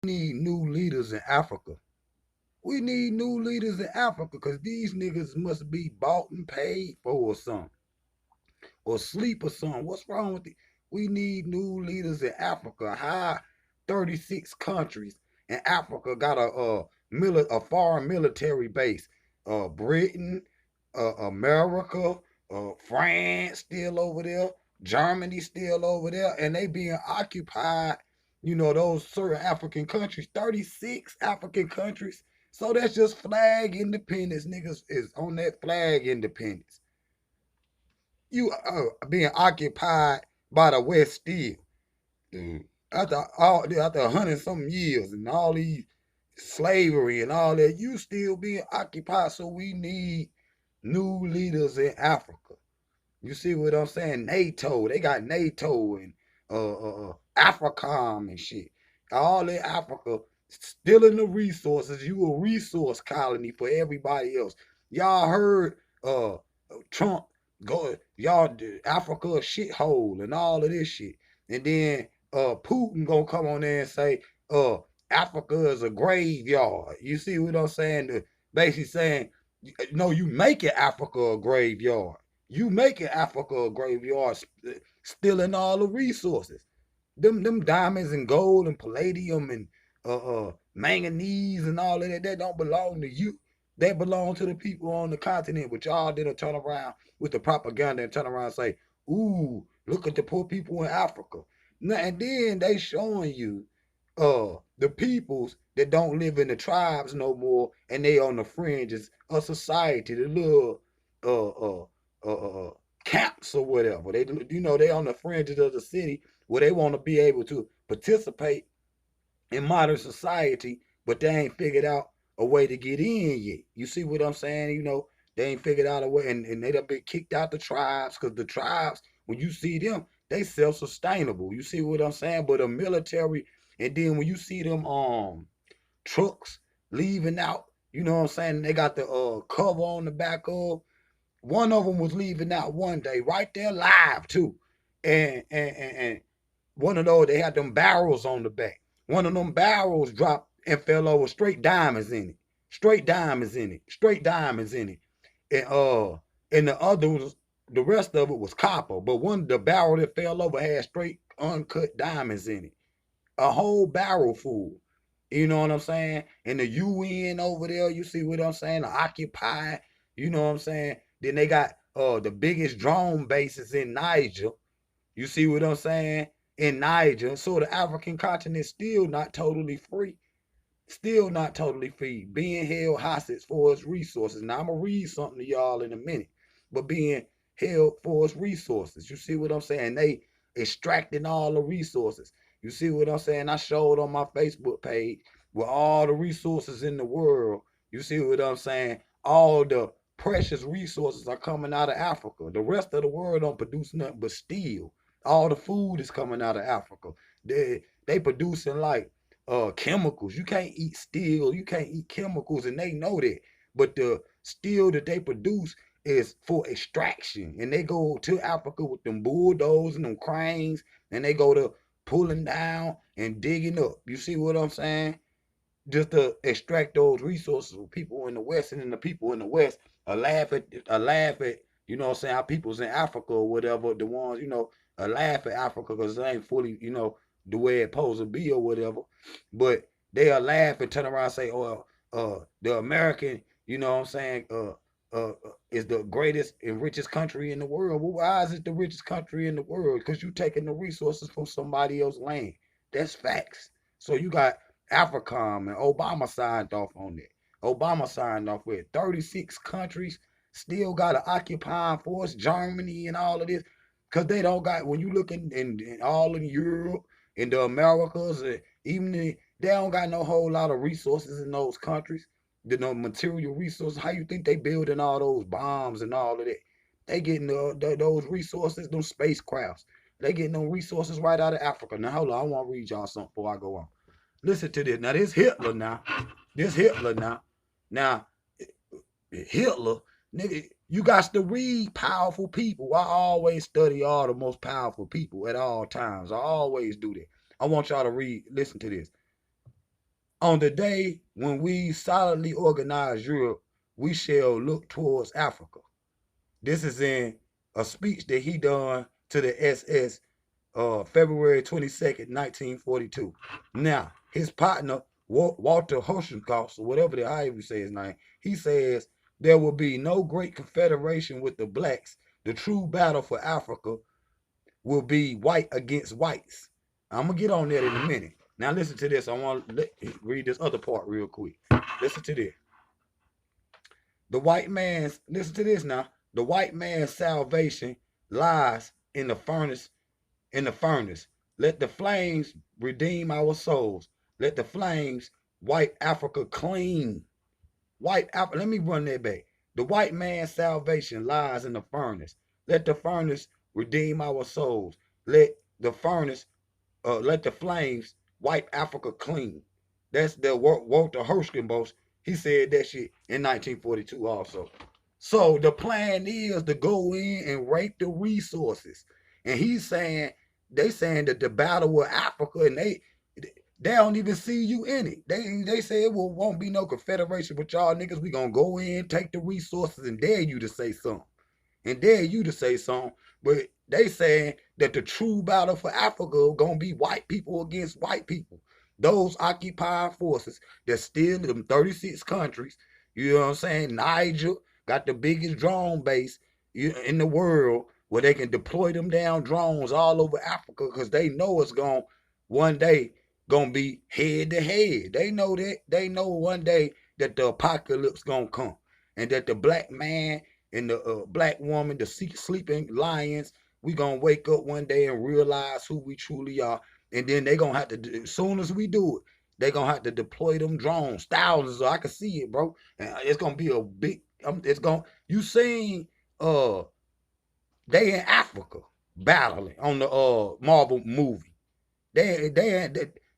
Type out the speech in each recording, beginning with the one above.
need new leaders in Africa. We need new leaders in Africa because these niggas must be bought and paid for or something. Or sleep or something. What's wrong with it? We need new leaders in Africa. How 36 countries in Africa got a foreign military base. Britain, America, France still over there, Germany still over there, and they being occupied. You know those certain African countries, 36 African countries. So that's just flag independence. Niggas is on that flag independence. You are being occupied by the West still. Dude. After 100 some years and all these slavery and all that, you still being occupied. So we need new leaders in Africa. You see what I'm saying? NATO, they got NATO and AFRICOM and shit. All in Africa, stealing the resources. You a resource colony for everybody else. Y'all heard Trump go, y'all Africa a shithole and all of this shit. And then Putin gonna come on there and say, Africa is a graveyard. You see what I'm saying? Basically saying, no, you making Africa a graveyard. You making Africa a graveyard, stealing all the resources. Them diamonds and gold and palladium and manganese and all of that, that don't belong to you. They belong to the people on the continent. But y'all didn't turn around with the propaganda and turn around and say, ooh, look at the poor people in Africa. And then they showing you the peoples that don't live in the tribes no more and they on the fringes of society, the little uh uh camps or whatever. They on the fringes of the city where they want to be able to participate in modern society, but they ain't figured out a way to get in yet. You see what I'm saying? They ain't figured out a way, and they done been kicked out the tribes because the tribes, when you see them, they self-sustainable. You see what I'm saying? But the military, and then when you see them trucks leaving out, you know what I'm saying? They got the cover on the back of. One of them was leaving out one day, right there live too, and one of those they had them barrels on the back. One of them barrels dropped and fell over, straight diamonds in it, straight diamonds in it, straight diamonds in it, and the other was the rest of it was copper, but the barrel that fell over had straight uncut diamonds in it, a whole barrel full. You know what I'm saying? And the UN over there, you see what I'm saying? The Occupy, you know what I'm saying? Then they got the biggest drone bases in Niger. You see what I'm saying? In Niger. So the African continent still not totally free. Still not totally free. Being held hostage for its resources. Now I'm gonna read something to y'all in a minute. But being held for its resources. You see what I'm saying? They extracting all the resources. You see what I'm saying? I showed on my Facebook page with all the resources in the world. You see what I'm saying? All the precious resources are coming out of Africa. The rest of the world don't produce nothing but steel. All the food is coming out of Africa. They producing like chemicals. You can't eat steel. You can't eat chemicals, and they know that. But the steel that they produce is for extraction, and they go to Africa with them bulldozers and them cranes, and they go to pulling down and digging up. You see what I'm saying? Just to extract those resources for people in the West, and then the people in the West laugh at you know what I'm saying, our peoples in Africa or whatever, the ones, laugh at Africa because they ain't fully, the way it's supposed to be or whatever. But they'll laugh and turn around and say, oh, the American, you know what I'm saying, is the greatest and richest country in the world. Well, why is it the richest country in the world? Because you taking the resources from somebody else's land. That's facts. So you got AFRICOM, and Obama signed off on it. Obama signed off with 36 countries, still got an occupying force, Germany and all of this, because they don't got, when you look in all in Europe, in the Americas, even they don't got no whole lot of resources in those countries, no material resources. How you think they building all those bombs and all of that? They getting those resources, them spacecrafts. They getting them resources right out of Africa. Now, hold on, I want to read y'all something before I go on. Listen to this. Now, this Hitler now. This Hitler now. Now, Hitler, nigga, you got to read powerful people. I always study all the most powerful people at all times. I always do that. I want y'all to read, listen to this. On the day when we solidly organize Europe, we shall look towards Africa. This is in a speech that he done to the SS February 22nd, 1942. Now, his partner, Walter Hoschenkaus, or whatever the how you say his name, he says there will be no great confederation with the blacks. The true battle for Africa will be white against whites. I'm gonna get on that in a minute. Now listen to this. I want to read this other part real quick. Listen to this. The white man's listen to this now. The white man's salvation lies in the furnace. In the furnace, let the flames redeem our souls. Let the flames wipe Africa clean. White Africa. Let me run that back. The white man's salvation lies in the furnace. Let the furnace redeem our souls. Let the furnace let the flames wipe Africa clean. That's the Walter Hirschenbos. He said that shit in 1942 also. So the plan is to go in and rape the resources. And he's saying, they saying that the battle with Africa, and they don't even see you in it. They say it won't be no confederation with y'all niggas. We gonna go in, take the resources, and dare you to say something. And dare you to say something. But they saying that the true battle for Africa gonna be white people against white people. Those occupying forces that still in them 36 countries, you know what I'm saying? Niger got the biggest drone base in the world where they can deploy them down drones all over Africa because they know it's going one day gonna be head to head. They know that. They know one day that the apocalypse gonna come and that the black man and the black woman, the sleeping lions, we gonna wake up one day and realize who we truly are. And then they gonna have to, as soon as we do it, they gonna have to deploy them drones, thousands. I can see it, bro. And it's gonna be a big. It's gonna. You seen they in Africa battling on the Marvel movie. They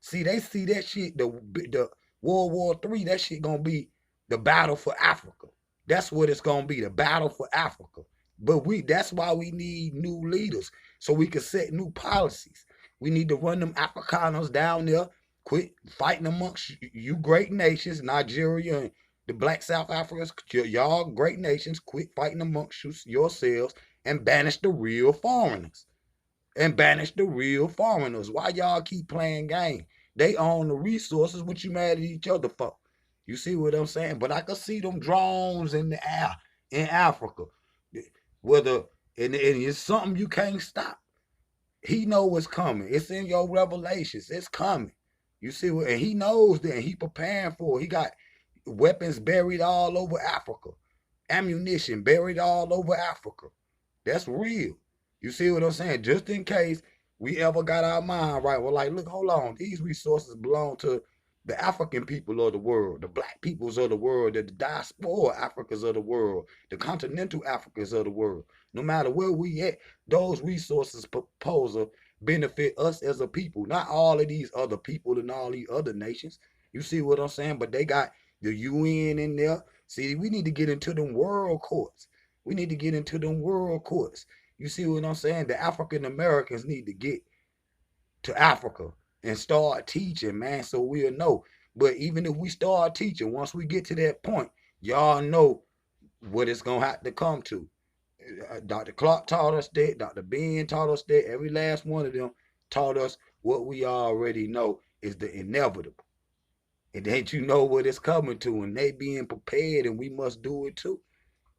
see that shit. The World War III. That shit gonna be the battle for Africa. That's what it's gonna be. The battle for Africa. But that's why we need new leaders so we can set new policies. We need to run them Afrikaners down there. Quit fighting amongst you great nations, Nigeria and the black South Africans. Y'all great nations. Quit fighting amongst yourselves and banish the real foreigners. And banish the real foreigners. Why y'all keep playing games? They own the resources. What you mad at each other for? You see what I'm saying? But I can see them drones in the air in Africa. Whether and it's something you can't stop. He know what's coming. It's in your revelations. It's coming. You see what? And he knows that. He preparing for it. He got weapons buried all over Africa, ammunition buried all over Africa. That's real. You see what I'm saying? Just in case we ever got our mind right, we're like, look, hold on. These resources belong to the African people of the world, the black peoples of the world, the diaspora Africans of the world, the continental Africans of the world. No matter where we at, those resources proposal benefit us as a people, not all of these other people and all these other nations. You see what I'm saying? But they got the UN in there. See, we need to get into them world courts. We need to get into them world courts. You see what I'm saying? The African Americans need to get to Africa and start teaching, man, so we'll know. But even if we start teaching, once we get to that point, y'all know what it's gonna have to come to. Dr. Clark taught us that. Dr. Ben taught us that. Every last one of them taught us what we already know is the inevitable. And that you know what it's coming to, and they being prepared, and we must do it too.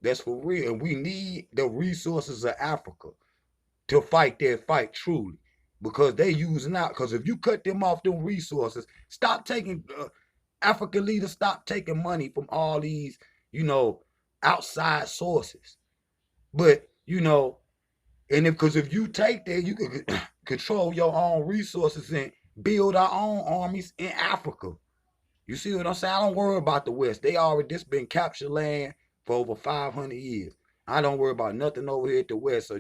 That's for real. And we need the resources of Africa to fight that fight truly. Because they using out. Because if you cut them off them resources, stop taking African leaders, stop taking money from all these, outside sources. But and if you take that, you can control your own resources and build our own armies in Africa. You see what I'm saying? I don't worry about the West. They already just been captured land for over 500 years. I don't worry about nothing over here at the West. So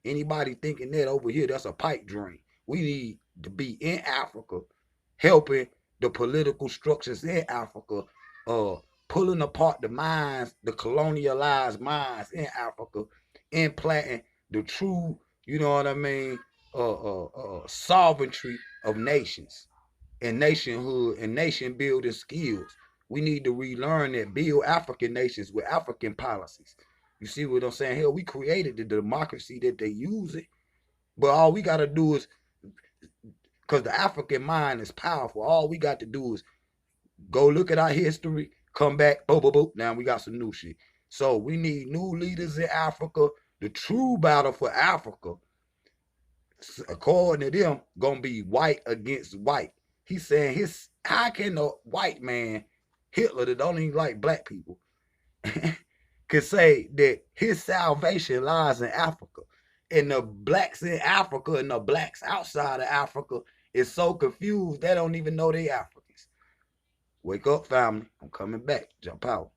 anybody thinking that over here, that's a pipe dream. We need to be in Africa, helping the political structures in Africa, pulling apart the minds, the colonialized minds in Africa, implanting the true, you know what I mean, sovereignty of nations. and nationhood and nation building skills. We need to relearn that, build African nations with African policies. You see what I'm saying? Hell, we created the democracy that they use it, but all we got to do is, because the African mind is powerful, all we got to do is go look at our history, come back, boom, boom, boom. Now we got some new shit. So we need new leaders in Africa. The true battle for Africa, according to them, gonna be white against white. He's saying how can a white man, Hitler, that don't even like black people, could say that his salvation lies in Africa, and the blacks in Africa and the blacks outside of Africa is so confused they don't even know they Africans. Wake up, family. I'm coming back. Jump out.